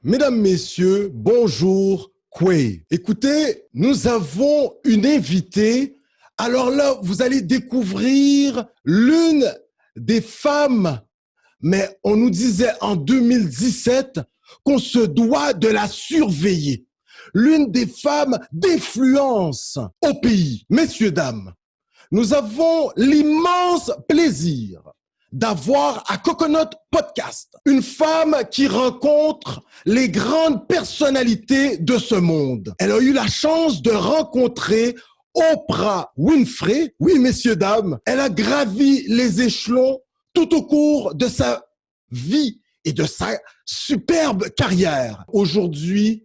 Mesdames, Messieurs, bonjour, Quay. Écoutez, nous avons une invitée. Alors là, vous allez découvrir l'une des femmes, mais on nous disait en 2017 qu'on se doit de la surveiller. L'une des femmes d'influence au pays. Messieurs, dames, nous avons l'immense plaisir d'avoir à Coconut Podcast une femme qui rencontre les grandes personnalités de ce monde. Elle a eu la chance de rencontrer Oprah Winfrey. Oui, messieurs, dames, elle a gravi les échelons tout au cours de sa vie et de sa superbe carrière. Aujourd'hui,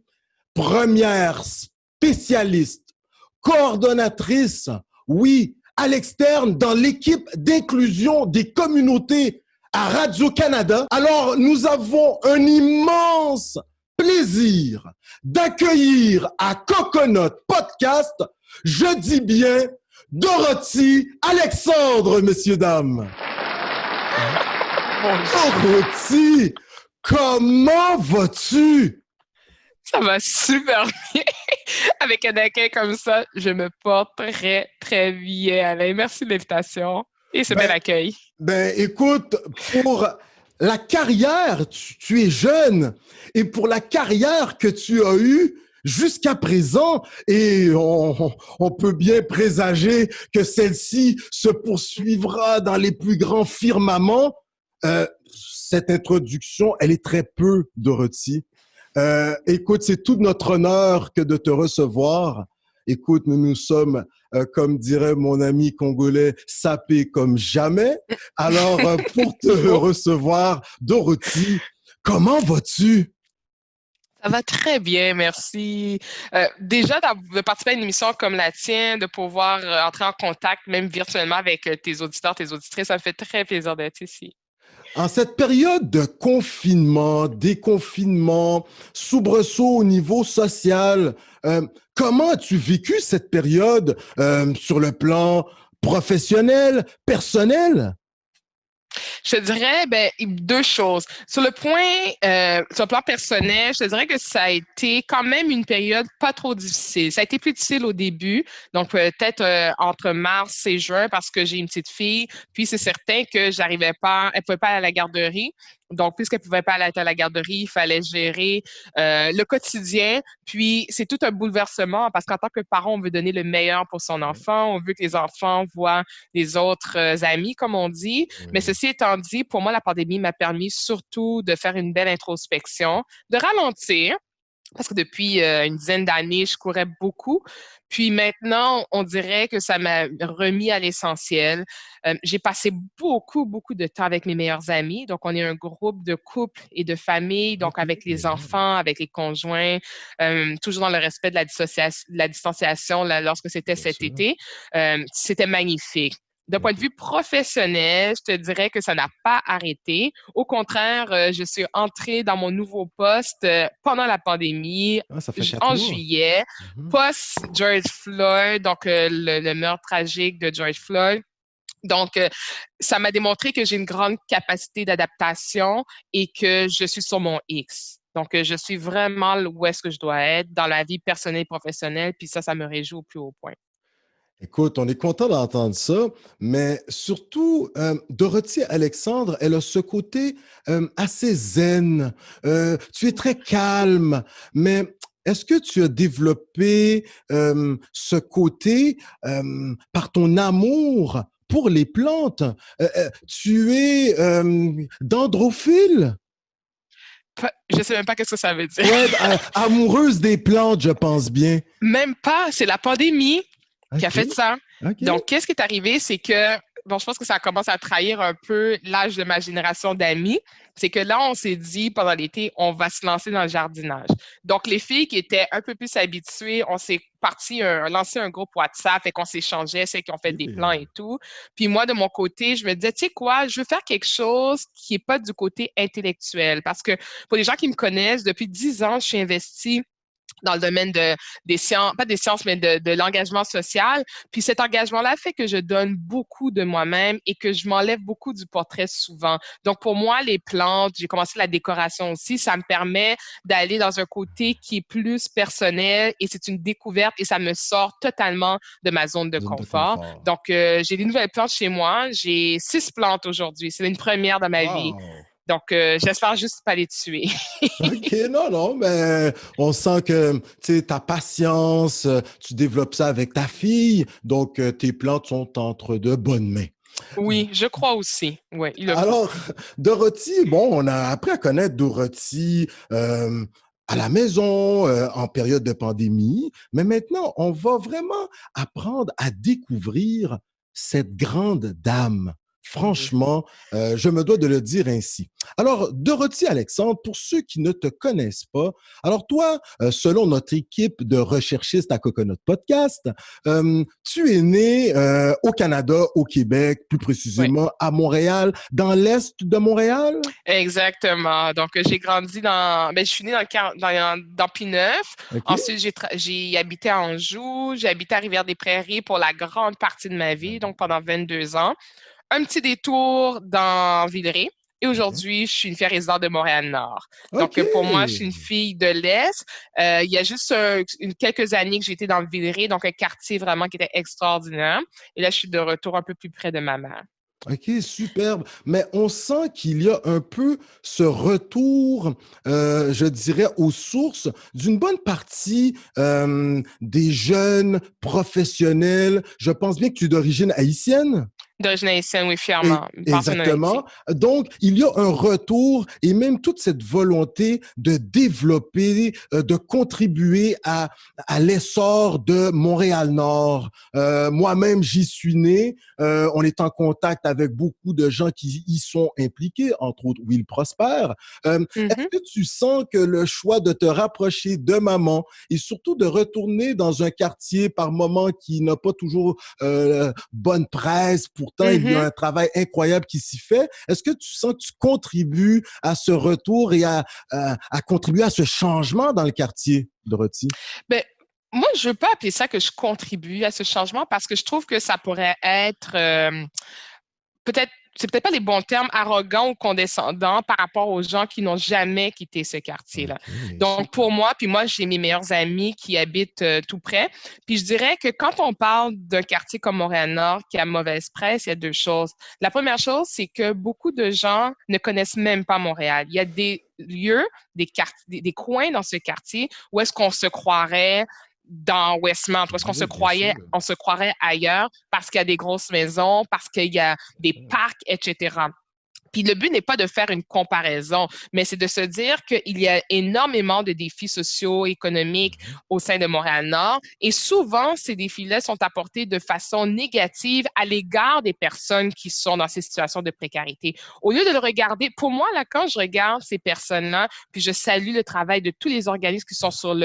première spécialiste, coordonnatrice, oui, à l'externe dans l'équipe d'inclusion des communautés à Radio-Canada. Alors, nous avons un immense plaisir d'accueillir à Coconut Podcast, je dis bien, Dorothy Alexandre, messieurs, dames. Bonjour. Dorothy, comment vas-tu? Ça va super bien. Avec un accueil comme ça, je me porte très, très bien, Alain. Merci de l'invitation et ce bel accueil. Écoute, pour la carrière, tu es jeune, et pour la carrière que tu as eue jusqu'à présent, et on peut bien présager que celle-ci se poursuivra dans les plus grands firmaments, cette introduction, elle est très peu, Dorothy. Écoute, c'est tout notre honneur que de te recevoir. Écoute, nous sommes, comme dirait mon ami congolais, sapés comme jamais. Alors, pour te recevoir, Dorothy, comment vas-tu? Ça va très bien, merci. Déjà, de participer à une émission comme la tienne, de pouvoir entrer en contact, même virtuellement, avec tes auditeurs, tes auditrices, ça me fait très plaisir d'être ici. En cette période de confinement, déconfinement, soubresaut au niveau social, comment as-tu vécu cette période sur le plan professionnel, personnel? Je te dirais deux choses. Sur le plan personnel, je te dirais que ça a été quand même une période pas trop difficile. Ça a été plus difficile au début, donc peut-être entre mars et juin parce que j'ai une petite fille. Puis c'est certain que elle pouvait pas aller à la garderie. Donc, puisqu'elle ne pouvait pas aller à la garderie, il fallait gérer le quotidien. Puis, c'est tout un bouleversement parce qu'en tant que parent, on veut donner le meilleur pour son enfant. On veut que les enfants voient les autres amis, comme on dit. Mais ceci étant dit, pour moi, la pandémie m'a permis surtout de faire une belle introspection, de ralentir, parce que depuis une dizaine d'années, je courais beaucoup. Puis maintenant, on dirait que ça m'a remis à l'essentiel. J'ai passé beaucoup, beaucoup de temps avec mes meilleurs amis. Donc, on est un groupe de couples et de familles, donc avec les enfants, avec les conjoints, toujours dans le respect de la distanciation lorsque c'était cet été. C'était magnifique. D'un point de vue professionnel, je te dirais que ça n'a pas arrêté. Au contraire, je suis entrée dans mon nouveau poste pendant la pandémie, Ça fait 4 en mois. juillet, post-George Floyd, donc le meurtre tragique de George Floyd. Donc, ça m'a démontré que j'ai une grande capacité d'adaptation et que je suis sur mon X. Donc, je suis vraiment où est-ce que je dois être dans la vie personnelle et professionnelle, puis ça me réjouit au plus haut point. Écoute, on est content d'entendre ça, mais surtout, Dorothy Alexandre, elle a ce côté assez zen. Tu es très calme, mais est-ce que tu as développé ce côté par ton amour pour les plantes? Tu es dendrophile? Je sais même pas qu'est-ce que ça veut dire. Ouais, amoureuse des plantes, je pense bien. Même pas, c'est la pandémie qui a fait ça. Okay. Donc, qu'est-ce qui est arrivé, c'est que, je pense que ça commence à trahir un peu l'âge de ma génération d'amis. C'est que là, on s'est dit, pendant l'été, on va se lancer dans le jardinage. Donc, les filles qui étaient un peu plus habituées, on s'est lancé un groupe WhatsApp et qu'on s'échangeait, celles qui ont fait des plans et tout. Puis moi, de mon côté, je me disais, tu sais quoi, je veux faire quelque chose qui n'est pas du côté intellectuel. Parce que pour les gens qui me connaissent, depuis 10 ans, je suis investie dans le domaine des sciences, pas des sciences, mais de l'engagement social. Puis cet engagement-là fait que je donne beaucoup de moi-même et que je m'enlève beaucoup du portrait souvent. Donc, pour moi, les plantes, j'ai commencé la décoration aussi, ça me permet d'aller dans un côté qui est plus personnel et c'est une découverte et ça me sort totalement de ma zone de Zone de confort. confort. Donc, j'ai des nouvelles plantes chez moi. J'ai 6 plantes aujourd'hui. C'est une première dans ma vie. Wow! Donc, j'espère juste pas les tuer. OK, non, non, mais on sent que, tu sais, ta patience, tu développes ça avec ta fille, donc tes plantes sont entre de bonnes mains. Oui, je crois aussi. Oui, il le faut. Alors, Dorothy, bon, on a appris à connaître Dorothy à la maison, en période de pandémie, mais maintenant, on va vraiment apprendre à découvrir cette grande dame. Oui. Franchement, je me dois de le dire ainsi. Alors, Dorothy Alexandre, pour ceux qui ne te connaissent pas, alors toi, selon notre équipe de recherchistes à Coconut Podcast, tu es né au Canada, au Québec, plus Oui. précisément à Montréal, dans l'est de Montréal. Exactement. Donc, j'ai grandi je suis née dans P9. OK. Ensuite, j'ai habité à Anjou. J'ai habité à Rivière-des-Prairies pour la grande partie de ma vie, donc pendant 22 ans. Un petit détour dans Villeray. Et OK. aujourd'hui, je suis une fille résidente de Montréal-Nord. Donc, pour moi, je suis une OK. fille de l'Est. Il y a juste quelques années que j'ai été dans le Villeray, donc un quartier vraiment qui était extraordinaire. Et là, je suis de retour un peu plus près de ma mère. OK, superbe. Mais on sent qu'il y a un peu ce retour, je dirais, aux sources d'une bonne partie des jeunes professionnels. Je pense bien que tu es d'origine haïtienne. D'origine haïtienne, oui, Et fièrement. Une personne en Haïti. exactement. Donc, il y a un retour et même toute cette volonté de développer, de contribuer à l'essor de Montréal-Nord. Moi-même, j'y suis né. On est en contact avec beaucoup de gens qui y sont impliqués, entre autres Will Prosper. Est-ce Mhm, que tu sens que le choix de te rapprocher de maman et surtout de retourner dans un quartier par moment qui n'a pas toujours bonne presse, pourtant il y a mhm. un travail incroyable qui s'y fait. Est-ce que tu sens que tu contribues à ce retour et à contribuer à ce changement dans le quartier, Dorothy? Ben, moi, je ne veux pas appeler ça que je contribue à ce changement parce que je trouve que ça pourrait être peut-être, c'est peut-être pas les bons termes, arrogant ou condescendant par rapport aux gens qui n'ont jamais quitté ce quartier-là. OK, Donc, super. pour moi, puis moi, j'ai mes meilleurs amis qui habitent tout près. Puis je dirais que quand on parle d'un quartier comme Montréal-Nord qui a mauvaise presse, il y a deux choses. La première chose, c'est que beaucoup de gens ne connaissent même pas Montréal. Il y a des lieux, des coins dans ce quartier où est-ce qu'on se croirait dans Westmount, où est-ce qu'on Oui, bien sûr. on se croirait ailleurs parce qu'il y a des grosses maisons, parce qu'il y a des parcs, etc. Puis le but n'est pas de faire une comparaison, mais c'est de se dire qu'il y a énormément de défis sociaux, économiques Mhm. au sein de Montréal-Nord. Et souvent, ces défis-là sont apportés de façon négative à l'égard des personnes qui sont dans ces situations de précarité. Au lieu de le regarder, pour moi, là, quand je regarde ces personnes-là, puis je salue le travail de tous les organismes qui sont sur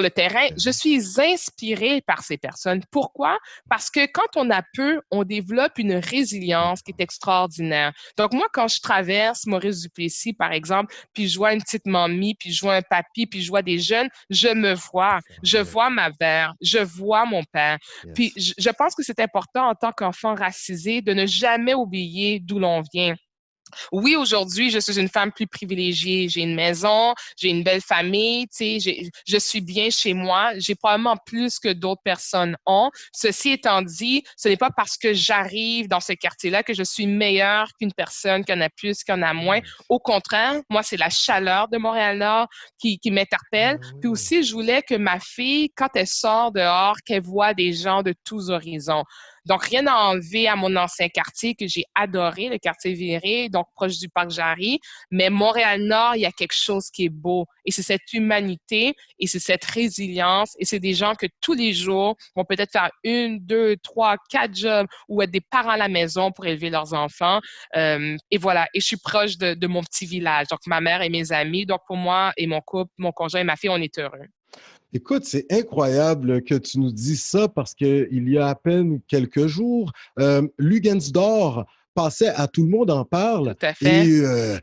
le terrain, je suis inspirée par ces personnes. Pourquoi? Parce que quand on a peu, on développe une résilience qui est extraordinaire. Donc, moi, quand je traverse Maurice Duplessis, par exemple, puis je vois une petite mamie, puis je vois un papy, puis je vois des jeunes, je me vois. Je Oui, vois ma mère, je vois mon père. Puis yes. je pense que c'est important en tant qu'enfant racisé de ne jamais oublier d'où l'on vient. Oui, aujourd'hui, je suis une femme plus privilégiée. J'ai une maison, j'ai une belle famille, tu sais, je suis bien chez moi. J'ai probablement plus que d'autres personnes ont. Ceci étant dit, ce n'est pas parce que j'arrive dans ce quartier-là que je suis meilleure qu'une personne qui en a plus, qui en a moins. Yes. Au contraire, moi, c'est la chaleur de Montréal-Nord qui m'interpelle. Ah Puis oui. aussi, je voulais que ma fille, quand elle sort dehors, qu'elle voit des gens de tous horizons. Donc, rien à enlever à mon ancien quartier que j'ai adoré, le quartier Viré, donc proche du parc Jarry. Mais Montréal-Nord, il y a quelque chose qui est beau. Et c'est cette humanité et c'est cette résilience. Et c'est des gens que tous les jours vont peut-être faire une, deux, trois, quatre jobs ou être des parents à la maison pour élever leurs enfants. Et voilà. Et je suis proche de mon petit village. Donc, ma mère et mes amis. Donc, pour moi et mon couple, mon conjoint et ma fille, on est heureux. Écoute, c'est incroyable que tu nous dises ça parce qu'il y a à peine quelques jours, Lugensdorf passait à Tout le monde en parle Tout à et fait.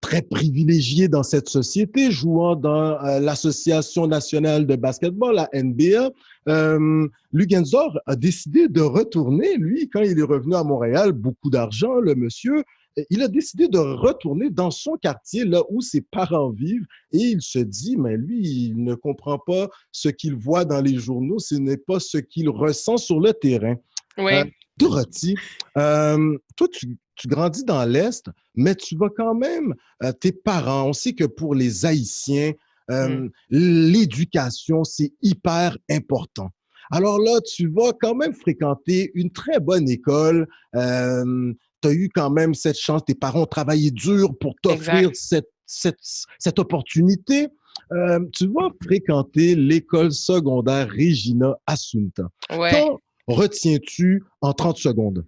très privilégié dans cette société, jouant dans l'Association nationale de basketball, la NBA. Lugensdorf a décidé de retourner, lui, quand il est revenu à Montréal, beaucoup d'argent, le monsieur, il a décidé de retourner dans son quartier, là où ses parents vivent, et il se dit, mais lui, il ne comprend pas ce qu'il voit dans les journaux, ce n'est pas ce qu'il ressent sur le terrain. Oui. Dorothy, toi, tu grandis dans l'Est, mais tu vas quand même, tes parents, on sait que pour les Haïtiens, l'éducation, c'est hyper important. Alors là, tu vas quand même fréquenter une très bonne école. Tu as eu quand même cette chance, tes parents ont travaillé dur pour t'offrir cette opportunité. Tu vas fréquenter l'école secondaire Regina Assunta. Ouais. Retiens-tu en 30 secondes?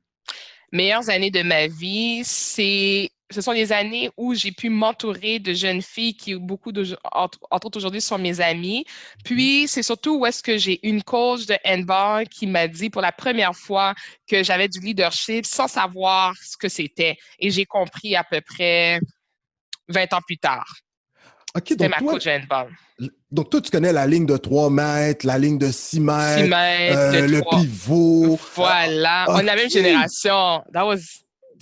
Meilleures années de ma vie, ce sont les années où j'ai pu m'entourer de jeunes filles qui, entre autres aujourd'hui, sont mes amies. Puis, c'est surtout où est-ce que j'ai une coach de handball qui m'a dit pour la première fois que j'avais du leadership sans savoir ce que c'était. Et j'ai compris à peu près 20 ans plus tard. OK, C'était ma coach de handball. Donc, toi, tu connais la ligne de 3 mètres, la ligne de 6 mètres, 6 mètres, le pivot. Voilà, on est la même génération.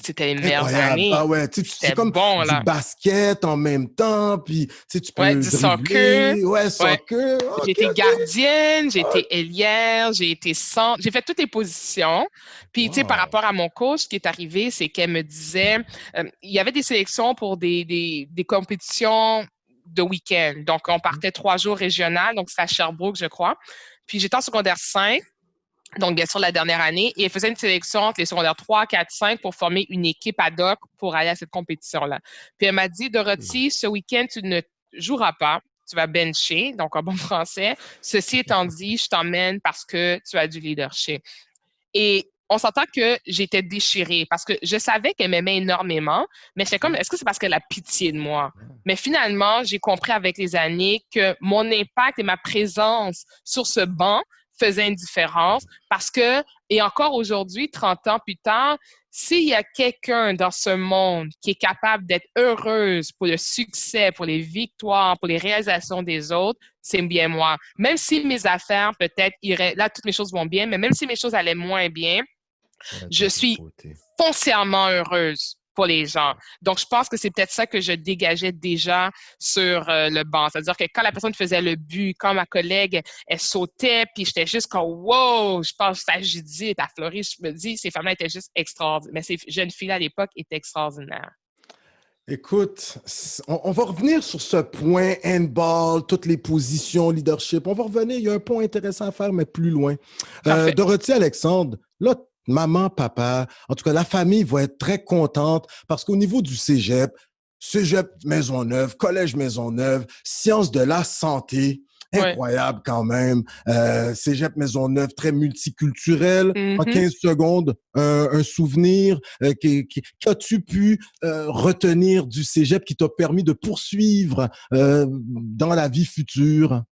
C'était les meilleures années. Ah ouais, tu sais, c'est comme bon, du basket en même temps, puis tu peux du dribbler. soccer. Ouais, soccer. Ouais. J'ai été gardienne, j'ai été ailière, j'ai été centre. J'ai fait toutes les positions. Puis, tu sais, par rapport à mon coach, ce qui est arrivé, c'est qu'elle me disait, il y avait des sélections pour des compétitions de week-end. Donc, on partait 3 jours régionales, donc c'est à Sherbrooke, je crois. Puis, j'étais en secondaire 5. Donc, bien sûr, la dernière année. Et elle faisait une sélection entre les secondaires 3, 4, 5 pour former une équipe ad hoc pour aller à cette compétition-là. Puis elle m'a dit, Dorothy, ce week-end, tu ne joueras pas. Tu vas bencher, donc en bon français. Ceci étant dit, je t'emmène parce que tu as du leadership. Et on s'entend que j'étais déchirée parce que je savais qu'elle m'aimait énormément, mais j'étais comme, est-ce que c'est parce qu'elle a pitié de moi? Mais finalement, j'ai compris avec les années que mon impact et ma présence sur ce banc faisait une différence parce que, et encore aujourd'hui, 30 ans plus tard, s'il y a quelqu'un dans ce monde qui est capable d'être heureuse pour le succès, pour les victoires, pour les réalisations des autres, c'est bien moi. Même si mes affaires peut-être iraient, là, toutes mes choses vont bien, mais même si mes choses allaient moins bien, je suis foncièrement heureuse pour les gens. Donc, je pense que c'est peut-être ça que je dégageais déjà sur le banc. C'est-à-dire que quand la personne faisait le but, quand ma collègue, elle sautait, puis j'étais juste comme « wow », je pense à Judith, à Florie, je me dis, ces femmes-là étaient juste extraordinaires. Mais ces jeunes filles à l'époque étaient extraordinaires. Écoute, on va revenir sur ce point handball, toutes les positions, leadership. On va revenir, il y a un point intéressant à faire, mais plus loin. Dorothy Alexandre, là, maman, papa, en tout cas, la famille va être très contente parce qu'au niveau du cégep, cégep Maisonneuve, collège Maisonneuve, sciences de la santé, incroyable quand même. Cégep Maisonneuve, très multiculturel. En 15 secondes, un souvenir qu'as-tu pu retenir du cégep qui t'a permis de poursuivre dans la vie future?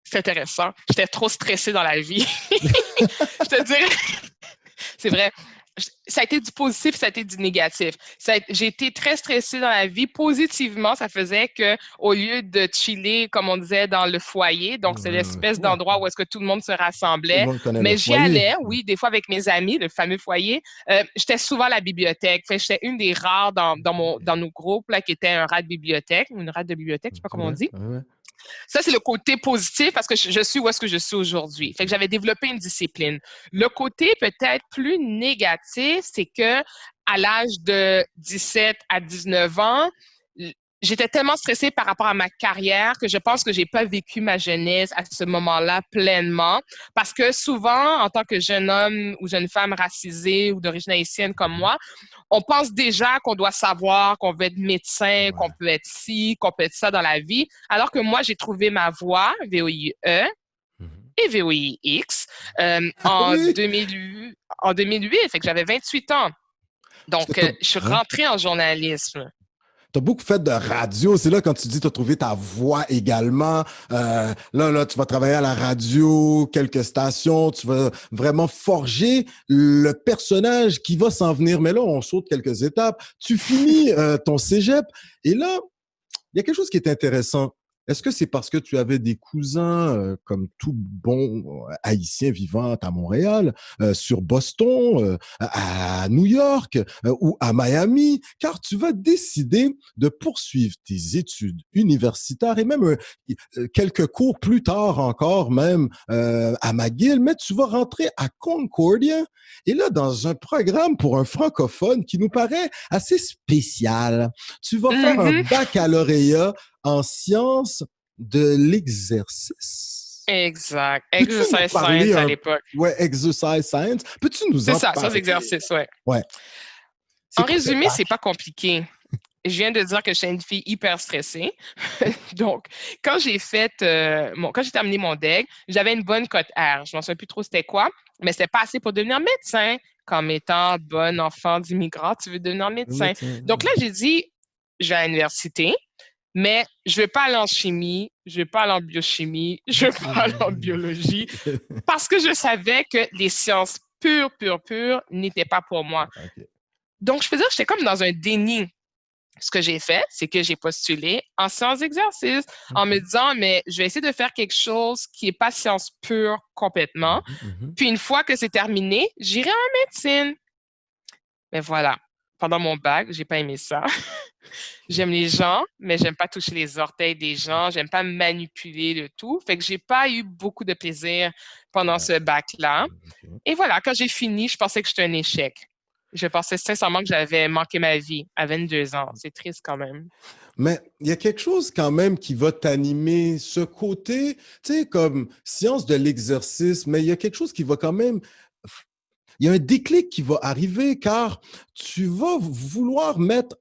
C'est intéressant. J'étais trop stressée dans la vie. Je te dirais, c'est vrai. Ça a été du positif, ça a été du négatif. J'ai été très stressée dans la vie. Positivement, ça faisait qu'au lieu de chiller, comme on disait, dans le foyer, donc c'est l'espèce d'endroit où est-ce que tout le monde se rassemblait, mais j'y allais, oui, des fois avec mes amis, le fameux foyer. J'étais souvent à la bibliothèque. J'étais une des rares dans nos groupes là, qui était un rat de bibliothèque, une rate de bibliothèque, je sais pas comment on dit. Ça, c'est le côté positif parce que je suis où est-ce que je suis aujourd'hui. Fait que j'avais développé une discipline. Le côté peut-être plus négatif, c'est que à l'âge de 17 à 19 ans, j'étais tellement stressée par rapport à ma carrière que je pense que j'ai pas vécu ma jeunesse à ce moment-là pleinement. Parce que souvent, en tant que jeune homme ou jeune femme racisée ou d'origine haïtienne comme moi, on pense déjà qu'on doit savoir qu'on veut être médecin, qu'on peut être ci, qu'on peut être ça dans la vie. Alors que moi, j'ai trouvé ma voie, VOIE, et VOIX, en 2008, fait que j'avais 28 ans. Donc, je suis rentrée en journalisme. Tu as beaucoup fait de radio. C'est là quand tu dis que tu as trouvé ta voix également. Là, tu vas travailler à la radio, quelques stations. Tu vas vraiment forger le personnage qui va s'en venir. Mais là, on saute quelques étapes. Tu finis ton cégep et là, il y a quelque chose qui est intéressant. Est-ce que c'est parce que tu avais des cousins, comme tout bon Haïtien vivant à Montréal, sur Boston, à New York ou à Miami, car tu vas décider de poursuivre tes études universitaires et même quelques cours plus tard encore, même à McGill, mais tu vas rentrer à Concordia et là, dans un programme pour un francophone qui nous paraît assez spécial. Tu vas faire un Mhm. baccalauréat en sciences de l'exercice. Exact. Peux-tu nous Exercise parler science à un l'époque. ouais, exercise science? Peux-tu nous C'est en ça, sans parler? exercice, ouais. Ouais. C'est En quoi ce résumé, c'est bac? pas compliqué. Je viens de dire que je suis une fille hyper stressée. Donc, quand j'ai terminé mon DEC, j'avais une bonne cote R. Je m'en souviens plus trop c'était quoi, mais c'était pas assez pour devenir médecin. Comme étant bonne enfant d'immigrant, tu veux devenir Le médecin. médecin. Donc là, j'ai dit, je vais à l'université, mais je vais pas aller en chimie, je vais pas aller en biochimie, je vais pas aller en biologie, parce que je savais que les sciences pures n'étaient pas pour moi. OK. Donc, je peux dire que j'étais comme dans un déni. Ce que j'ai fait, c'est que j'ai postulé en sciences d'exercice en me OK. disant, mais je vais essayer de faire quelque chose qui n'est pas science pure complètement. Mhm, mhm. Puis une fois que c'est terminé, j'irai en médecine. Mais voilà, pendant mon bac, j'ai pas aimé ça. OK. J'aime les gens, mais j'aime pas toucher les orteils des gens, j'aime pas manipuler le tout. Fait que j'ai pas eu beaucoup de plaisir pendant Ouais. ce bac-là. OK. Et voilà, quand j'ai fini, je pensais que j'étais un échec. Je pensais sincèrement que j'avais manqué ma vie à 22 ans. C'est triste quand même. Mais il y a quelque chose quand même qui va t'animer, ce côté, tu sais, comme science de l'exercice, mais il y a quelque chose qui va quand même, il y a un déclic qui va arriver car tu vas vouloir mettre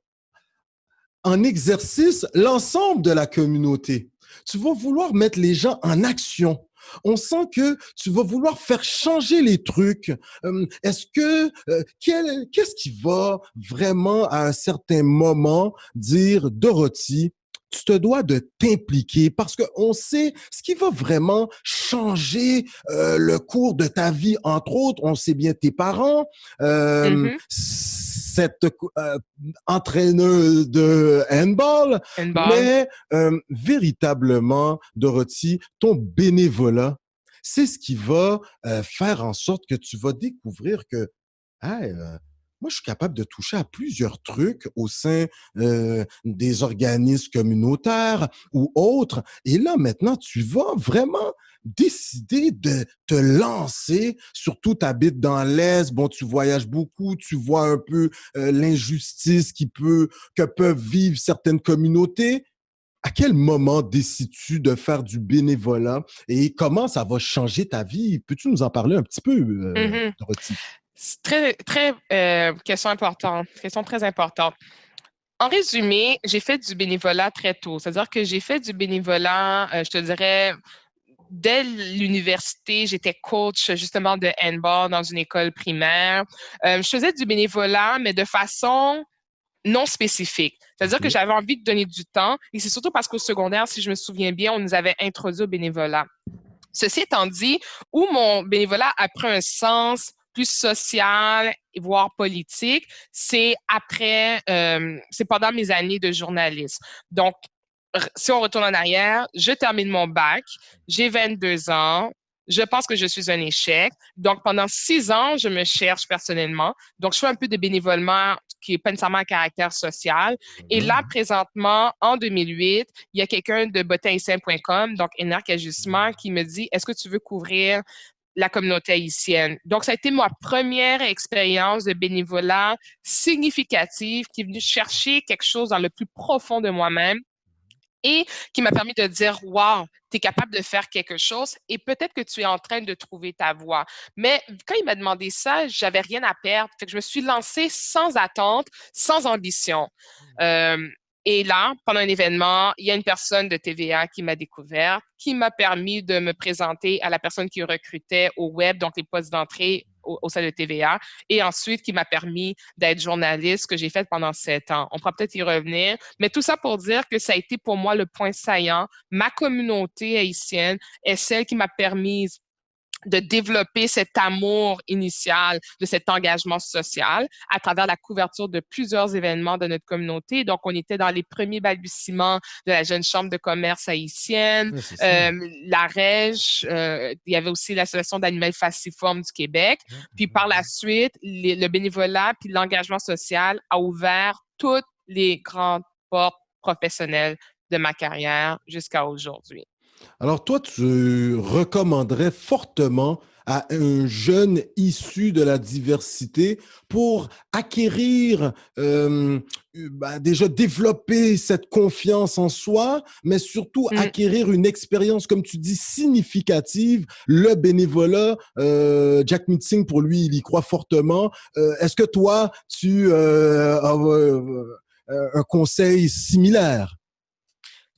en exercice l'ensemble de la communauté. Tu vas vouloir mettre les gens en action. On sent que tu vas vouloir faire changer les trucs. Est-ce que qu'est-ce qui va vraiment à un certain moment dire Dorothy, tu te dois de t'impliquer parce qu'on sait ce qui va vraiment changer le cours de ta vie, entre autres, on sait bien tes parents, Mhm. cette entraîneuse de handball, Handball. mais véritablement, Dorothy, ton bénévolat, c'est ce qui va faire en sorte que tu vas découvrir que hey, moi, je suis capable de toucher à plusieurs trucs au sein des organismes communautaires ou autres. Et là, maintenant, tu vas vraiment décider de te lancer. Surtout, tu habites dans l'Est, bon, tu voyages beaucoup, tu vois un peu l'injustice que peuvent vivre certaines communautés. À quel moment décides-tu de faire du bénévolat et comment ça va changer ta vie? Peux-tu nous en parler un petit peu, Mhm. Dorothy? C'est question importante, question très importante. En résumé, j'ai fait du bénévolat très tôt. C'est-à-dire que j'ai fait du bénévolat, je te dirais, dès l'université, j'étais coach justement de handball dans une école primaire. Je faisais du bénévolat, mais de façon non spécifique. C'est-à-dire que OK. j'avais envie de donner du temps et c'est surtout parce qu'au secondaire, si je me souviens bien, on nous avait introduit au bénévolat. Ceci étant dit, où mon bénévolat a pris un sens plus social, voire politique, c'est pendant mes années de journalisme. Donc, si on retourne en arrière, je termine mon bac, j'ai 22 ans, je pense que je suis un échec. Donc, pendant 6 ans, je me cherche personnellement. Donc, je fais un peu de bénévolement qui n'est pas nécessairement à caractère social. Et là, présentement, en 2008, il y a quelqu'un de botinhaïtien.com, donc Énarque Ajustement, qui me dit, est-ce que tu veux couvrir la communauté haïtienne? Donc, ça a été ma première expérience de bénévolat significative qui est venue chercher quelque chose dans le plus profond de moi-même et qui m'a permis de dire, wow, tu es capable de faire quelque chose et peut-être que tu es en train de trouver ta voie. Mais quand il m'a demandé ça, j'avais rien à perdre. Fait que je me suis lancée sans attente, sans ambition. Euh, et là, pendant un événement, il y a une personne de TVA qui m'a découverte, qui m'a permis de me présenter à la personne qui recrutait au web, donc les postes d'entrée au sein de TVA et ensuite qui m'a permis d'être journaliste que j'ai fait pendant 7 ans. On pourra peut-être y revenir, mais tout ça pour dire que ça a été pour moi le point saillant. Ma communauté haïtienne est celle qui m'a permis de développer cet amour initial, de cet engagement social à travers la couverture de plusieurs événements de notre communauté. Donc, on était dans les premiers balbutiements de la Jeune Chambre de commerce haïtienne, Ouais, c'est ça. la REJ, il y avait aussi l'Association d'animaux falciformes du Québec. Puis par la suite, le bénévolat puis l'engagement social a ouvert toutes les grandes portes professionnelles de ma carrière jusqu'à aujourd'hui. Alors toi, tu recommanderais fortement à un jeune issu de la diversité pour acquérir, déjà développer cette confiance en soi, mais surtout Mm. acquérir une expérience, comme tu dis, significative. Le bénévolat, Jack Meeting, pour lui, il y croit fortement. Est-ce que toi, tu as un conseil similaire?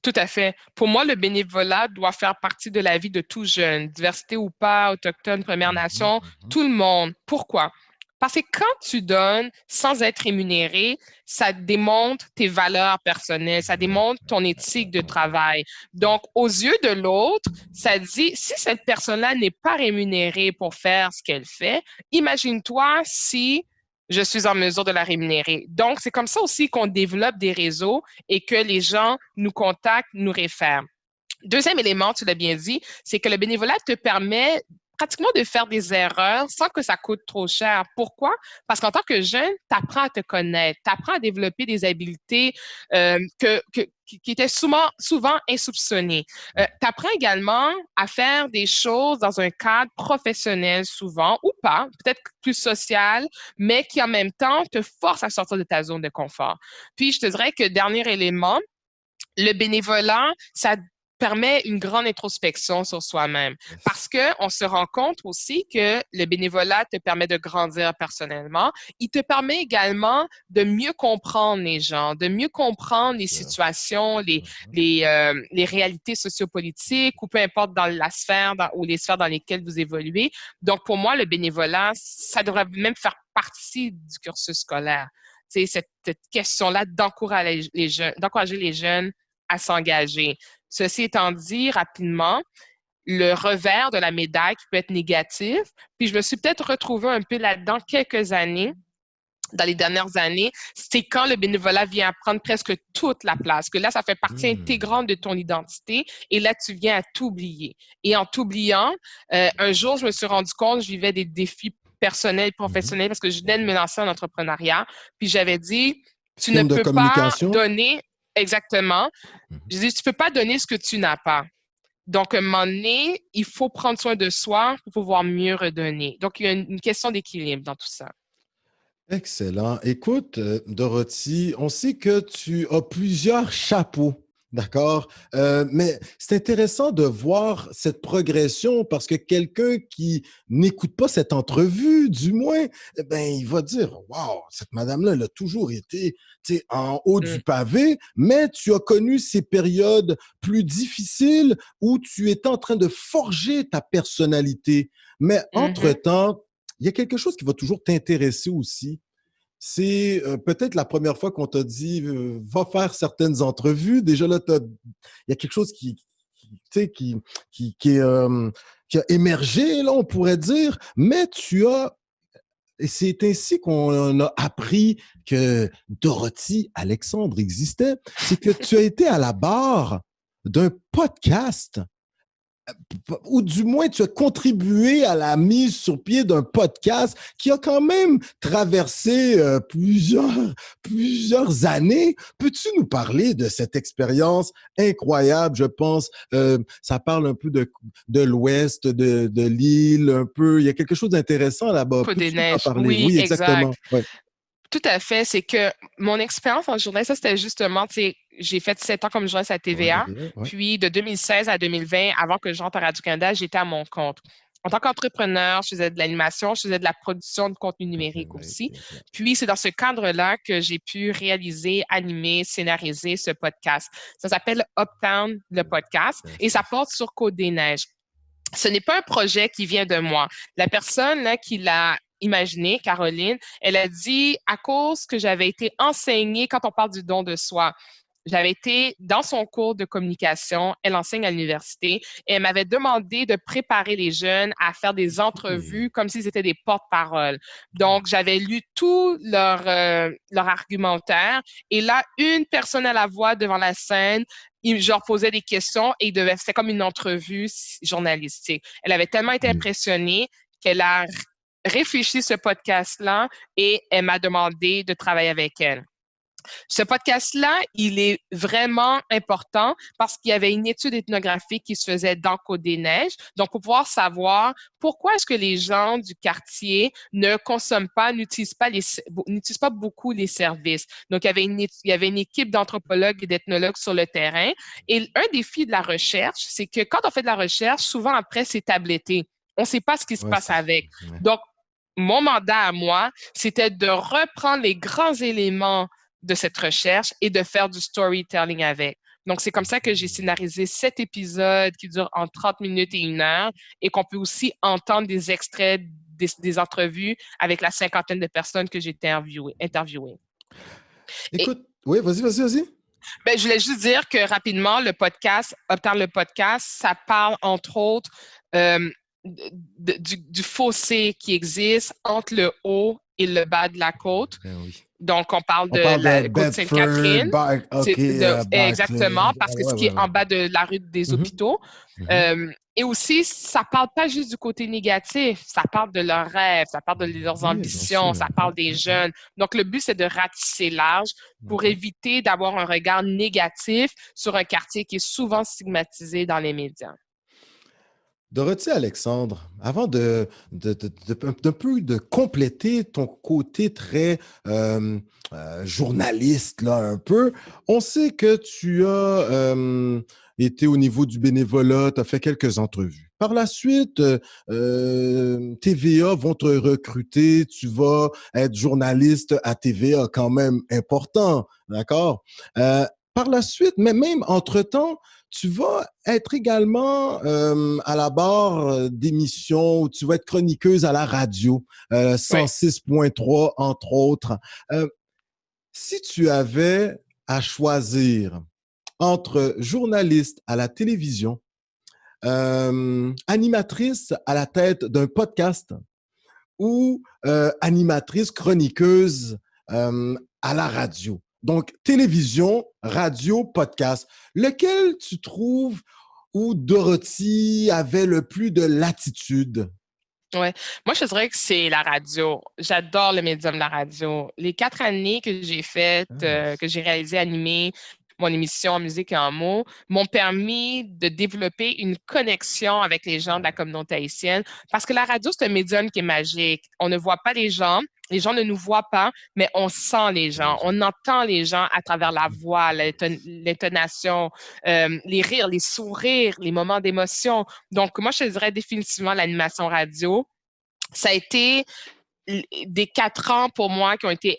Tout à fait. Pour moi, le bénévolat doit faire partie de la vie de tout jeune, diversité ou pas, autochtone, Première Mhm, Nation, mhm. tout le monde. Pourquoi? Parce que quand tu donnes sans être rémunéré, ça démontre tes valeurs personnelles, ça Ouais, démontre ton éthique de travail. Donc, aux yeux de l'autre, ça dit, si cette personne-là n'est pas rémunérée pour faire ce qu'elle fait, imagine-toi si je suis en mesure de la rémunérer. Donc, c'est comme ça aussi qu'on développe des réseaux et que les gens nous contactent, nous réfèrent. Deuxième élément, tu l'as bien dit, c'est que le bénévolat te permet pratiquement de faire des erreurs sans que ça coûte trop cher. Pourquoi? Parce qu'en tant que jeune, tu apprends à te connaître, tu apprends à développer des habiletés qui étaient souvent insoupçonnées. Tu apprends également à faire des choses dans un cadre professionnel souvent, ou pas, peut-être plus social, mais qui en même temps te force à sortir de ta zone de confort. Puis, je te dirais que dernier élément, le bénévolat, ça permet une grande introspection sur soi-même parce que on se rend compte aussi que le bénévolat te permet de grandir personnellement. Il te permet également de mieux comprendre les gens, de mieux comprendre les Ça. situations, Mhm. les réalités sociopolitiques ou peu importe dans la sphère ou les sphères dans lesquelles vous évoluez. Donc, pour moi, le bénévolat, ça devrait même faire partie du cursus scolaire. C'est cette question-là d'encourager les jeunes à s'engager. Ceci étant dit, rapidement, le revers de la médaille qui peut être négatif, puis je me suis peut-être retrouvée un peu là-dedans quelques années, dans les dernières années, c'est quand le bénévolat vient prendre presque toute la place, que là, ça fait partie Hmm. intégrante de ton identité, et là, tu viens à t'oublier. Et en t'oubliant, un jour, je me suis rendu compte, je vivais des défis personnels et Mhm. professionnels parce que je venais de me lancer en entrepreneuriat, puis j'avais dit, tu ne Firme de peux pas communication? donner exactement Mhm. je dis, tu peux pas donner ce que tu n'as pas. Donc, à un moment donné, il faut prendre soin de soi pour pouvoir mieux redonner. Donc, il y a une question d'équilibre dans tout ça. Excellent. Écoute, Dorothy, on sait que tu as plusieurs chapeaux, d'accord? Mais c'est intéressant de voir cette progression parce que quelqu'un qui n'écoute pas cette entrevue, du moins, eh ben, il va dire, waouh, cette madame-là, elle a toujours été, tu sais, en haut du Mm, pavé, mais tu as connu ces périodes plus difficiles où tu étais en train de forger ta personnalité. Mais mhm, entre-temps, il y a quelque chose qui va toujours t'intéresser aussi. C'est peut-être la première fois qu'on t'a dit va faire certaines entrevues. Déjà là, il y a quelque chose tu sais, qui a émergé, là, on pourrait dire, mais et c'est ainsi qu'on a appris que Dorothy Alexandre existait. C'est que tu as été à la barre d'un podcast ou du moins tu as contribué à la mise sur pied d'un podcast qui a quand même traversé plusieurs années. Peux-tu nous parler de cette expérience incroyable, je pense? Ça parle un peu de l'Ouest, de l'île, un peu. Il y a quelque chose d'intéressant là-bas. Faut des Peux-tu nous en neiges. parler? Oui, Oui, exact. exactement. Ouais. Tout à fait. C'est que mon expérience en journaliste, ça, c'était justement, tu sais, j'ai fait 7 ans comme journaliste à Ouais, TVA. OK, ouais. Puis de 2016 à 2020, avant que je rentre à Radio-Canada, j'étais à mon compte. En tant qu'entrepreneur, je faisais de l'animation, je faisais de la production de contenu numérique Ouais, aussi. OK. Puis c'est dans ce cadre-là que j'ai pu réaliser, animer, scénariser ce podcast. Ça s'appelle Uptown, le podcast, Yes, et ça yes. porte sur Côte des Neiges. ce n'est pas un projet qui vient de moi. La personne là, qui l'a imaginé, Caroline, elle a dit à cause que j'avais été enseignée quand on parle du don de soi. J'avais été dans son cours de communication, elle enseigne à l'université, et elle m'avait demandé de préparer les jeunes à faire des entrevues comme s'ils étaient des porte-paroles. Donc, j'avais lu tout leur argumentaire, et là, une personne à la voix devant la scène, je leur posais des questions et c'était comme une entrevue journalistique. Elle avait tellement été impressionnée qu'elle a réfléchi ce podcast-là et elle m'a demandé de travailler avec elle. Ce podcast-là, il est vraiment important parce qu'il y avait une étude ethnographique qui se faisait dans Côte-des-Neiges. Donc, pour pouvoir savoir pourquoi est-ce que les gens du quartier ne consomment pas, n'utilisent pas beaucoup les services. Donc, il y avait une équipe d'anthropologues et d'ethnologues sur le terrain. Et un défi de la recherche, c'est que quand on fait de la recherche, souvent après, c'est tabletté. On ne sait pas ce qui se passe avec. Donc, mon mandat à moi, c'était de reprendre les grands éléments de cette recherche et de faire du storytelling avec. Donc, c'est comme ça que j'ai scénarisé 7 épisodes qui durent entre 30 minutes et 1 heure et qu'on peut aussi entendre des extraits des entrevues avec la cinquantaine de personnes que j'ai interviewées. Écoute, oui, vas-y. Ben, je voulais juste dire que rapidement, Obtendre le podcast, ça parle entre autres du fossé qui existe entre le haut et le bas de la côte. Ben oui. Donc, on parle de la côte Sainte-Catherine. Exactement, parce que ce qui est en bas de la rue des hôpitaux. Et aussi, ça parle pas juste du côté négatif, ça parle de leurs rêves, ça parle de leurs ambitions, ça parle des jeunes. Donc, le but, c'est de ratisser large pour éviter d'avoir un regard négatif sur un quartier qui est souvent stigmatisé dans les médias. Dorothée Alexandre, avant de compléter ton côté très journaliste, là, un peu, on sait que tu as été au niveau du bénévolat, tu as fait quelques entrevues. Par la suite, TVA vont te recruter, tu vas être journaliste à TVA, quand même important, d'accord? Par la suite, mais même entre-temps, tu vas être également à la barre d'émissions où tu vas être chroniqueuse à la radio, 106.3 entre autres. Si tu avais à choisir entre journaliste à la télévision, animatrice à la tête d'un podcast ou animatrice chroniqueuse à la radio, donc télévision, radio, podcast, lequel tu trouves où Dorothy avait le plus de latitude? Ouais. Moi, je dirais que c'est la radio. J'adore le médium de la radio. Les 4 années que j'ai faites, que j'ai réalisé, animé mon émission en musique et en mots, m'ont permis de développer une connexion avec les gens de la communauté haïtienne. Parce que la radio, c'est un médium qui est magique. On ne voit pas les gens ne nous voient pas, mais on sent les gens. On entend les gens à travers la voix, l'intonation, les rires, les sourires, les moments d'émotion. Donc, moi, je dirais définitivement l'animation radio. Ça a été des 4 ans pour moi qui ont été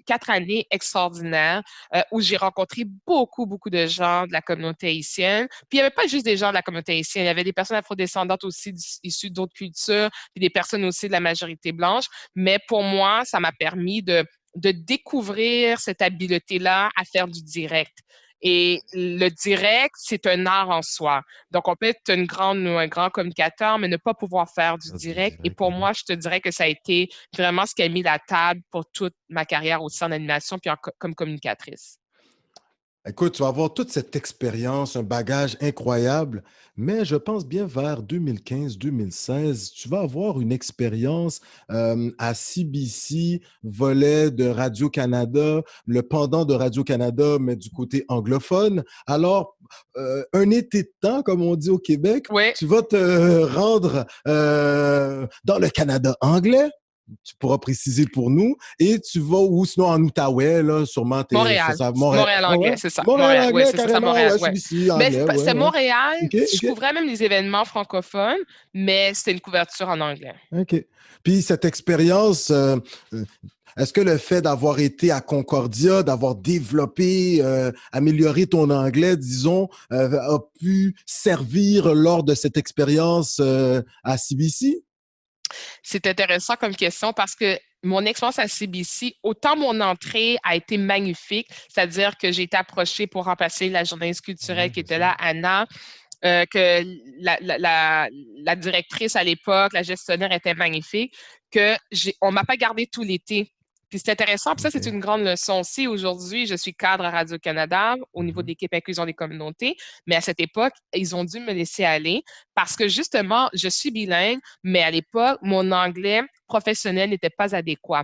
4 années extraordinaires où j'ai rencontré beaucoup, beaucoup de gens de la communauté haïtienne. Puis il n'y avait pas juste des gens de la communauté haïtienne, il y avait des personnes afrodescendantes aussi issues d'autres cultures, puis des personnes aussi de la majorité blanche. Mais pour moi, ça m'a permis de découvrir cette habileté-là à faire du direct. Et le direct, c'est un art en soi. Donc, on peut être un grand communicateur, mais ne pas pouvoir faire du direct. Et pour moi, je te dirais que ça a été vraiment ce qui a mis la table pour toute ma carrière aussi en animation puis comme communicatrice. Écoute, tu vas avoir toute cette expérience, un bagage incroyable, mais je pense bien vers 2015-2016, tu vas avoir une expérience à CBC, volet de Radio-Canada, le pendant de Radio-Canada, mais du côté anglophone. Alors, un été de temps, comme on dit au Québec, tu vas te rendre dans le Canada anglais. Tu pourras préciser pour nous. Et tu vas où? Sinon, en Outaouais, là, sûrement. Montréal. Montréal anglais, c'est ça. Montréal anglais, c'est carrément. Montréal, c'est Montréal. Je couvrais même les événements francophones, mais c'était une couverture en anglais. OK. Puis cette expérience, Est-ce que le fait d'avoir été à Concordia, d'avoir développé, amélioré ton anglais, disons, a pu servir lors de cette expérience à CBC? C'est intéressant comme question parce que mon expérience à CBC, autant mon entrée a été magnifique, c'est-à-dire que j'ai été approchée pour remplacer la journaliste culturelle Oui, qui je était sais. là, Anna, que la directrice à l'époque, la gestionnaire était magnifique, on m'a pas gardé tout l'été. Puis c'est intéressant, puis ça, c'est OK. une grande leçon aussi. Aujourd'hui, je suis cadre à Radio-Canada au niveau de Mhm. l'équipe Inclusion des communautés, mais à cette époque, ils ont dû me laisser aller parce que justement, je suis bilingue, mais à l'époque, mon anglais professionnel n'était pas adéquat.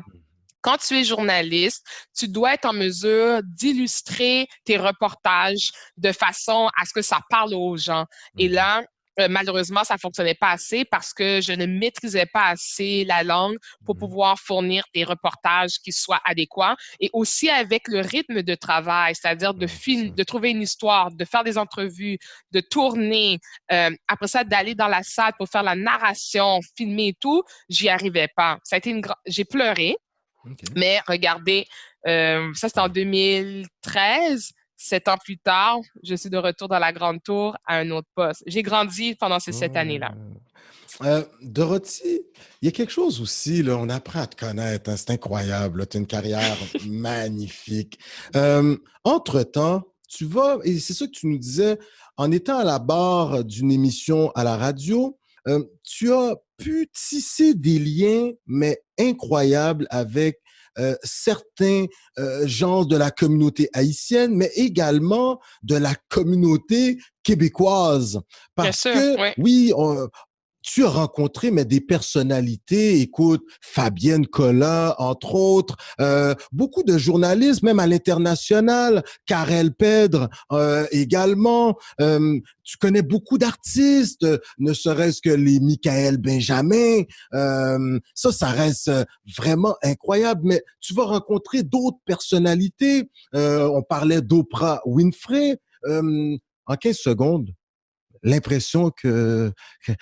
Quand tu es journaliste, tu dois être en mesure d'illustrer tes reportages de façon à ce que ça parle aux gens. Et Mhm. là, malheureusement, ça ne fonctionnait pas assez parce que je ne maîtrisais pas assez la langue pour Mhm. pouvoir fournir des reportages qui soient adéquats et aussi avec le rythme de travail, c'est-à-dire Ouais, c'est ça. de trouver une histoire, de faire des entrevues, de tourner, après ça, d'aller dans la salle pour faire la narration, filmer et tout, j'y arrivais pas. Ça a été j'ai pleuré. OK. Mais regardez, ça c'était en 2013. 7 ans plus tard, je suis de retour dans la grande tour à un autre poste. J'ai grandi pendant ces 7 années-là. Dorothy, il y a quelque chose aussi, là, on apprend à te connaître, hein, c'est incroyable, tu as une carrière magnifique. Entre-temps, tu vas, et c'est ça que tu nous disais, en étant à la barre d'une émission à la radio, tu as pu tisser des liens, mais incroyables avec certains gens de la communauté haïtienne, mais également de la communauté québécoise. Bien Parce sûr, que, oui. oui, tu as rencontré mais des personnalités, écoute, Fabienne Collat, entre autres, beaucoup de journalistes, même à l'international, Karel Pèdre également. Tu connais beaucoup d'artistes, ne serait-ce que les Michael Benjamin. Ça reste vraiment incroyable. Mais tu vas rencontrer d'autres personnalités. On parlait d'Oprah Winfrey. En 15 secondes, l'impression que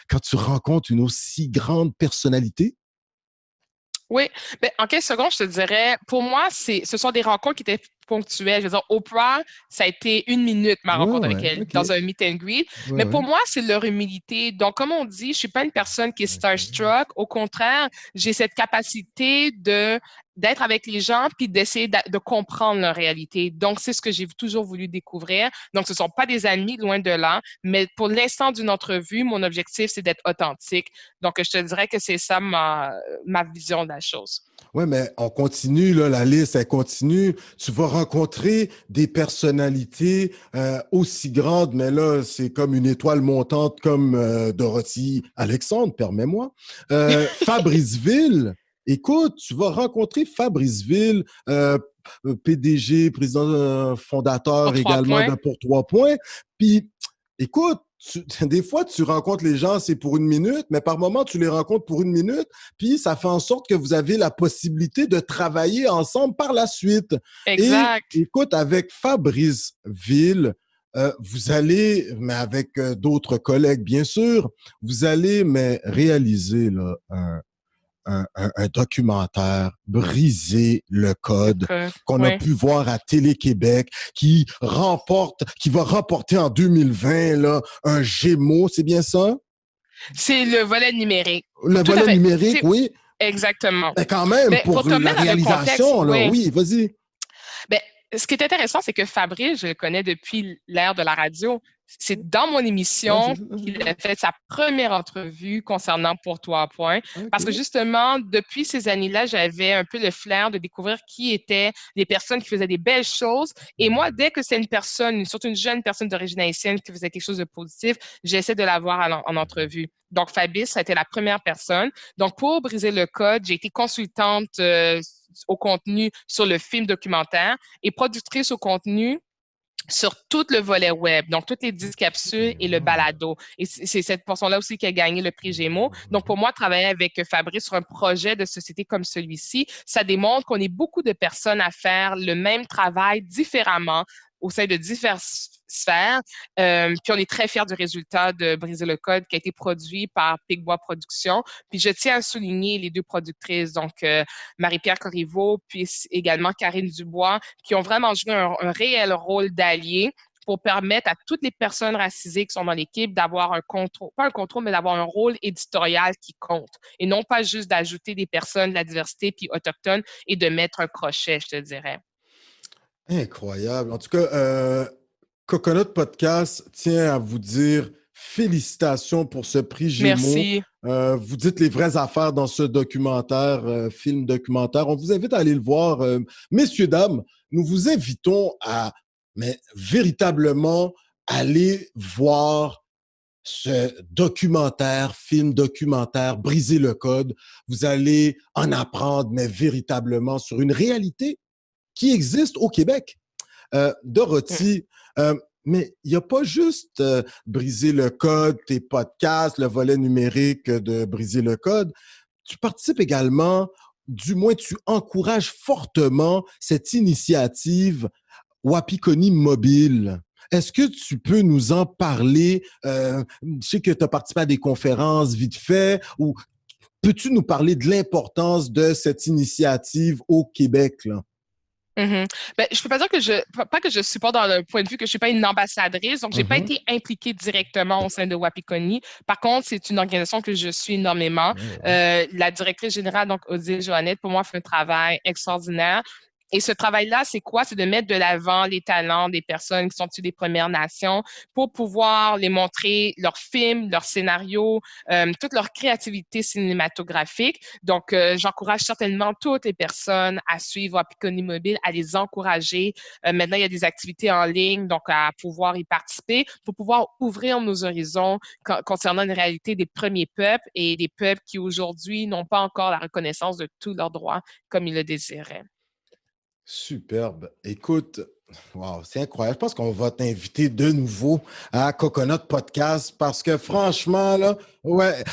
quand tu rencontres une aussi grande personnalité. Oui, ben, en 15 secondes, je te dirais, pour moi, ce sont des rencontres qui étaient ponctuelles. Je veux dire, Oprah, ça a été 1 minute, ma Ouais, rencontre avec ouais, elle, OK. dans un meet and greet. Ouais, Mais ouais. pour moi, c'est leur humilité. Donc, comme on dit, je suis pas une personne qui est OK. starstruck. Au contraire, j'ai cette capacité d'être avec les gens puis d'essayer de comprendre leur réalité. Donc, c'est ce que j'ai toujours voulu découvrir. Donc, ce sont pas des amis, loin de là. Mais pour l'instant d'une entrevue, mon objectif, c'est d'être authentique. Donc, je te dirais que c'est ça ma vision de la chose. Ouais, mais on continue, là, la liste, elle continue. Tu vas rencontrer des personnalités aussi grandes, mais là, c'est comme une étoile montante comme Dorothy Alexandre, permets-moi. Fabriceville, écoute, tu vas rencontrer Fabriceville, PDG, président Pour fondateur trois également points. de Pour 3 points. Puis, écoute, des fois, tu rencontres les gens, c'est pour 1 minute, mais par moment, tu les rencontres pour 1 minute, puis ça fait en sorte que vous avez la possibilité de travailler ensemble par la suite. Et Exact. écoute, avec Fabrice Ville, vous allez, mais avec d'autres collègues, bien sûr, vous allez mais réaliser là, un documentaire, briser le code qu'on a Oui. pu voir à Télé-Québec, qui va remporter en 2020 là, un Gémeaux, c'est bien ça? C'est le volet numérique. Le Tout à volet fait. numérique, oui, Exactement. mais quand même, Mais pour pour te la mettre dans le contexte, réalisation, là, oui. oui, vas-y. Ben, ce qui est intéressant, c'est que Fabrice, je le connais depuis l'ère de la radio. C'est dans mon Ouais, c'est émission ça. qu'il a fait sa première entrevue concernant Pour 3 points. Parce que OK. justement, depuis ces années-là, j'avais un peu le flair de découvrir qui étaient les personnes qui faisaient des belles choses. Et moi, dès que c'est une personne, surtout une jeune personne d'origine haïtienne qui faisait quelque chose de positif, j'essaie de l'avoir en entrevue. Donc, Fabrice, ça a été la première personne. Donc, pour briser le code, j'ai été consultante au contenu sur le film documentaire et productrice au contenu sur tout le volet web, donc toutes les 10 capsules OK, et le wow. balado. Et c'est cette portion-là aussi qui a gagné le prix Gémeaux. Donc, pour moi, travailler avec Fabrice sur un projet de société comme celui-ci, ça démontre qu'on est beaucoup de personnes à faire le même travail différemment, au sein de diverses sphères. Puis on est très fiers du résultat de Briser le code qui a été produit par Picbois Productions. Puis je tiens à souligner les deux productrices, donc Marie-Pierre Corriveau, puis également Karine Dubois, qui ont vraiment joué un réel rôle d'allié pour permettre à toutes les personnes racisées qui sont dans l'équipe d'avoir un contrôle, pas un contrôle, mais d'avoir un rôle éditorial qui compte. Et non pas juste d'ajouter des personnes de la diversité puis autochtones et de mettre un crochet, je te dirais. Incroyable. En tout cas, Coconut Podcast tient à vous dire félicitations pour ce prix Gémeaux. Merci. Vous dites les vraies affaires dans ce documentaire, film documentaire. On vous invite à aller le voir. Messieurs, dames, nous vous invitons à véritablement aller voir ce documentaire, film documentaire, Briser le code. Vous allez en apprendre, mais véritablement sur une réalité qui existe au Québec. Dorothy, mais il n'y a pas juste Briser le code, tes podcasts, le volet numérique de Briser le code. Tu participes également, du moins tu encourages fortement cette initiative Wapikoni Mobile. Est-ce que tu peux nous en parler? Je sais que tu as participé à des conférences vite fait, ou peux-tu nous parler de l'importance de cette initiative au Québec, là? Ben, je peux pas dire que pas que je suis pas dans le point de vue que je suis pas une ambassadrice, donc j'ai pas été impliquée directement au sein de Wapikoni. Par contre, c'est une organisation que je suis énormément. La directrice générale, donc Odile Joannette, pour moi, fait un travail extraordinaire. Et ce travail-là, c'est quoi? C'est de mettre de l'avant les talents des personnes qui sont issues des Premières Nations pour pouvoir les montrer leurs films, leurs scénarios, toute leur créativité cinématographique. Donc, j'encourage certainement toutes les personnes à suivre Wapikoni Mobile, à les encourager. Maintenant, il y a des activités en ligne, donc à pouvoir y participer pour pouvoir ouvrir nos horizons concernant une réalité des premiers peuples et des peuples qui aujourd'hui n'ont pas encore la reconnaissance de tous leurs droits comme ils le désiraient. Superbe. Écoute, wow, c'est incroyable. Je pense qu'on va t'inviter de nouveau à Coconut Podcast parce que franchement, là, ouais.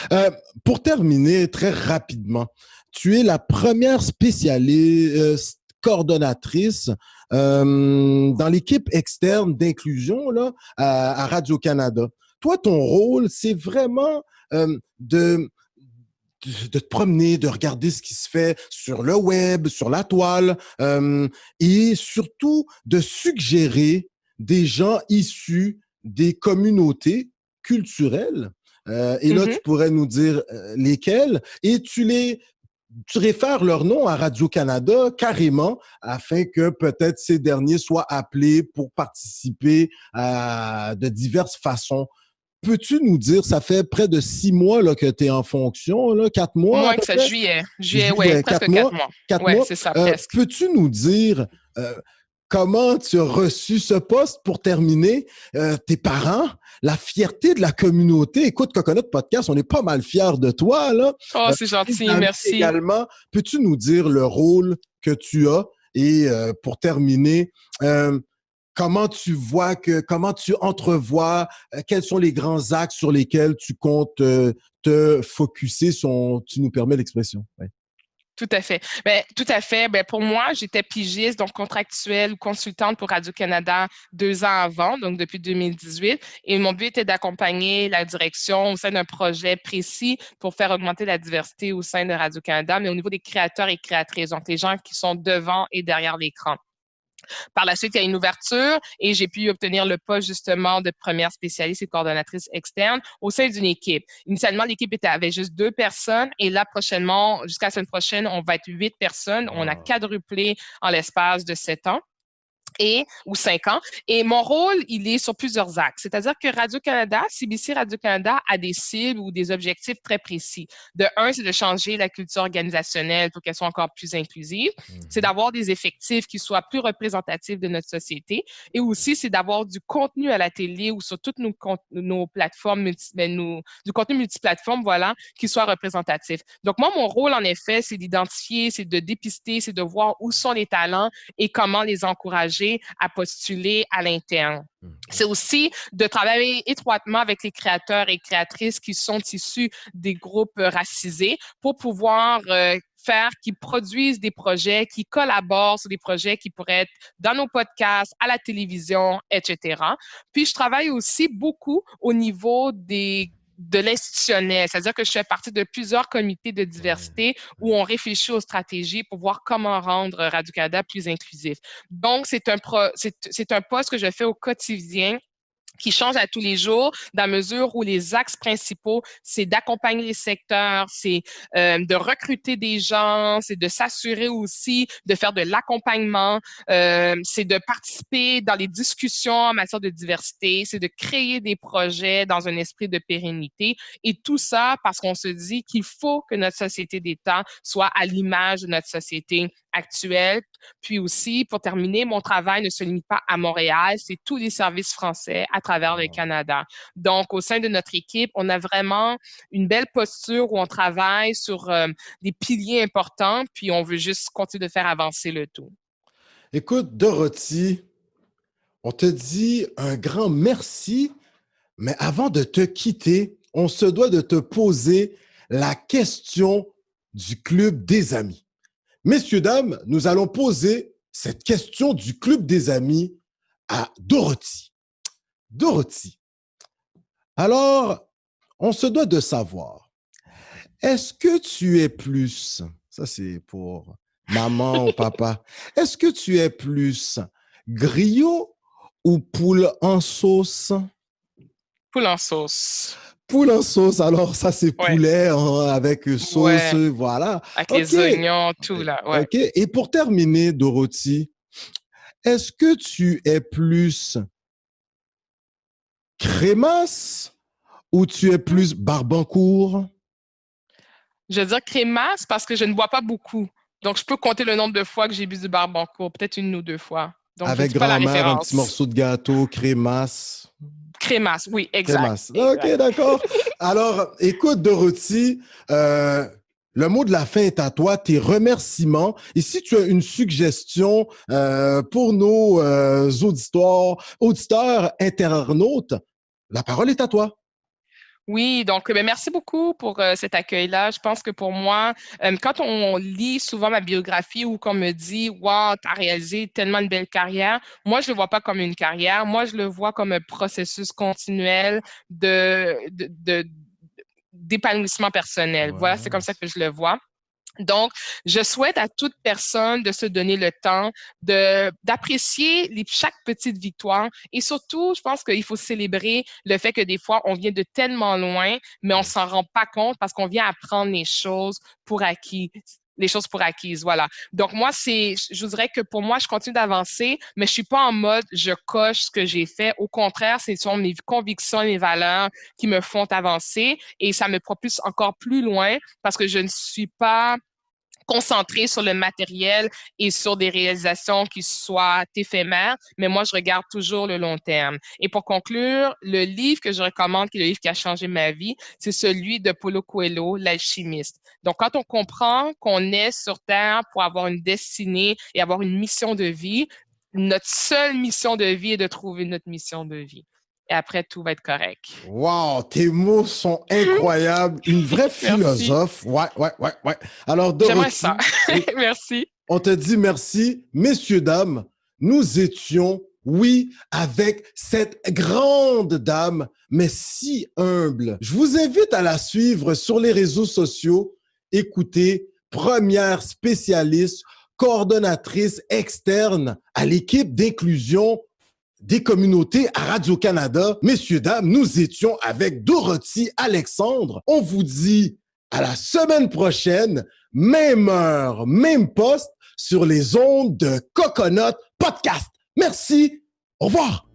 Pour terminer très rapidement, tu es la première spécialiste coordonnatrice dans l'équipe externe d'inclusion là, à Radio-Canada. Toi, ton rôle, c'est vraiment de te promener, de regarder ce qui se fait sur le web, sur la toile, et surtout de suggérer des gens issus des communautés culturelles. Et là, tu pourrais nous dire lesquels, et tu réfères leur nom à Radio-Canada carrément afin que peut-être ces derniers soient appelés pour participer de diverses façons. Peux-tu nous dire, ça fait près de 6 mois là, que tu es en fonction, là, 4 mois à Moins peu que ça, près? juillet. Juillet, ouais, presque 4 mois. 4 Ouais, mois. c'est ça, presque. Peux-tu nous dire comment tu as reçu ce poste pour terminer? Tes parents, la fierté de la communauté. Écoute, Coconut Podcast, on est pas mal fiers de toi, là. Oh, c'est gentil, merci. Également, peux-tu nous dire le rôle que tu as? Et pour terminer, comment tu entrevois, quels sont les grands axes sur lesquels tu comptes te focusser, si tu nous permets l'expression? Ouais. Tout à fait. Ben, tout à fait. Ben, pour moi, j'étais pigiste, donc contractuelle ou consultante pour Radio-Canada 2 ans avant, donc depuis 2018. Et mon but était d'accompagner la direction au sein d'un projet précis pour faire augmenter la diversité au sein de Radio-Canada, mais au niveau des créateurs et créatrices, donc les gens qui sont devant et derrière l'écran. Par la suite, il y a une ouverture et j'ai pu obtenir le poste justement de première spécialiste et coordonnatrice externe au sein d'une équipe. Initialement, l'équipe avait juste 2 personnes et là, prochainement, jusqu'à la semaine prochaine, on va être 8 personnes. On a quadruplé en l'espace de 7 ans. Ou 5 ans. Et mon rôle, il est sur plusieurs axes. C'est-à-dire que Radio-Canada, CBC Radio-Canada a des cibles ou des objectifs très précis. De un, c'est de changer la culture organisationnelle pour qu'elle soit encore plus inclusive. C'est d'avoir des effectifs qui soient plus représentatifs de notre société. Et aussi, c'est d'avoir du contenu à la télé ou sur toutes nos plateformes, du contenu multiplateforme, voilà, qui soit représentatif. Donc, moi, mon rôle, en effet, c'est d'identifier, c'est de dépister, c'est de voir où sont les talents et comment les encourager à postuler à l'interne. C'est aussi de travailler étroitement avec les créateurs et créatrices qui sont issus des groupes racisés pour pouvoir faire qu'ils produisent des projets, qui collaborent sur des projets qui pourraient être dans nos podcasts, à la télévision, etc. Puis, je travaille aussi beaucoup au niveau de l'institutionnel, c'est-à-dire que je fais partie de plusieurs comités de diversité où on réfléchit aux stratégies pour voir comment rendre Radio-Canada plus inclusif. Donc, c'est un poste que je fais au quotidien qui change à tous les jours, dans la mesure où les axes principaux, c'est d'accompagner les secteurs, c'est de recruter des gens, c'est de s'assurer aussi de faire de l'accompagnement, c'est de participer dans les discussions en matière de diversité, c'est de créer des projets dans un esprit de pérennité. Et tout ça parce qu'on se dit qu'il faut que notre société d'État soit à l'image de notre société actuelle. Puis aussi, pour terminer, mon travail ne se limite pas à Montréal, c'est tous les services français à travers le Canada. Donc, au sein de notre équipe, on a vraiment une belle posture où on travaille sur des piliers importants, puis on veut juste continuer de faire avancer le tout. Écoute, Dorothy, on te dit un grand merci, mais avant de te quitter, on se doit de te poser la question du Club des Amis. Messieurs, dames, nous allons poser cette question du Club des Amis à Dorothy. Dorothy, alors, on se doit de savoir, est-ce que tu es plus, ça c'est pour maman ou papa, est-ce que tu es plus griot ou poule en sauce? Poule en sauce. Poule en sauce, alors ça c'est poulet avec sauce, voilà. Avec les oignons, tout là, ouais. OK, et pour terminer, Dorothy, est-ce que tu es plus crémasse ou tu es plus barbancourt? Je veux dire crémasse parce que je ne bois pas beaucoup. Donc, je peux compter le nombre de fois que j'ai bu du barbancourt, peut-être 1 ou 2 fois. Donc, avec grand-mère, un petit morceau de gâteau, crémasse. Crémasse, oui, exact. Crémasse. OK, d'accord. Alors, écoute, Dorothy, le mot de la fin est à toi, tes remerciements. Et si tu as une suggestion pour nos auditeurs, internautes, la parole est à toi. Oui, donc merci beaucoup pour cet accueil-là. Je pense que pour moi, quand on lit souvent ma biographie ou qu'on me dit « Wow, tu as réalisé tellement une belle carrière », moi, je ne le vois pas comme une carrière. Moi, je le vois comme un processus continuel d'épanouissement personnel. Voilà, c'est comme ça que je le vois. Donc, je souhaite à toute personne de se donner le temps d'apprécier chaque petite victoire et surtout, je pense qu'il faut célébrer le fait que des fois, on vient de tellement loin, mais on s'en rend pas compte parce qu'on vient apprendre les choses pour acquis. Les choses pour acquises, voilà. Donc, moi, je vous dirais que pour moi, je continue d'avancer, mais je suis pas en mode je coche ce que j'ai fait. Au contraire, ce sont mes convictions et mes valeurs qui me font avancer et ça me propulse encore plus loin parce que je ne suis pas concentrée sur le matériel et sur des réalisations qui soient éphémères, mais moi, je regarde toujours le long terme. Et pour conclure, le livre que je recommande, qui est le livre qui a changé ma vie, c'est celui de Paulo Coelho, L'Alchimiste. Donc, quand on comprend qu'on est sur Terre pour avoir une destinée et avoir une mission de vie, notre seule mission de vie est de trouver notre mission de vie. Et après, tout va être correct. Wow, tes mots sont incroyables. Une vraie philosophe. Ouais. Alors, Dorothy. J'aimerais ça. Merci. On te dit merci. Messieurs, dames, nous étions, oui, avec cette grande dame, mais si humble. Je vous invite à la suivre sur les réseaux sociaux. Écoutez, première spécialiste, coordonnatrice externe à l'équipe d'inclusion des communautés à Radio-Canada. Messieurs, dames, nous étions avec Dorothy Alexandre. On vous dit à la semaine prochaine, même heure, même poste, sur les ondes de Coconut Podcast. Merci. Au revoir.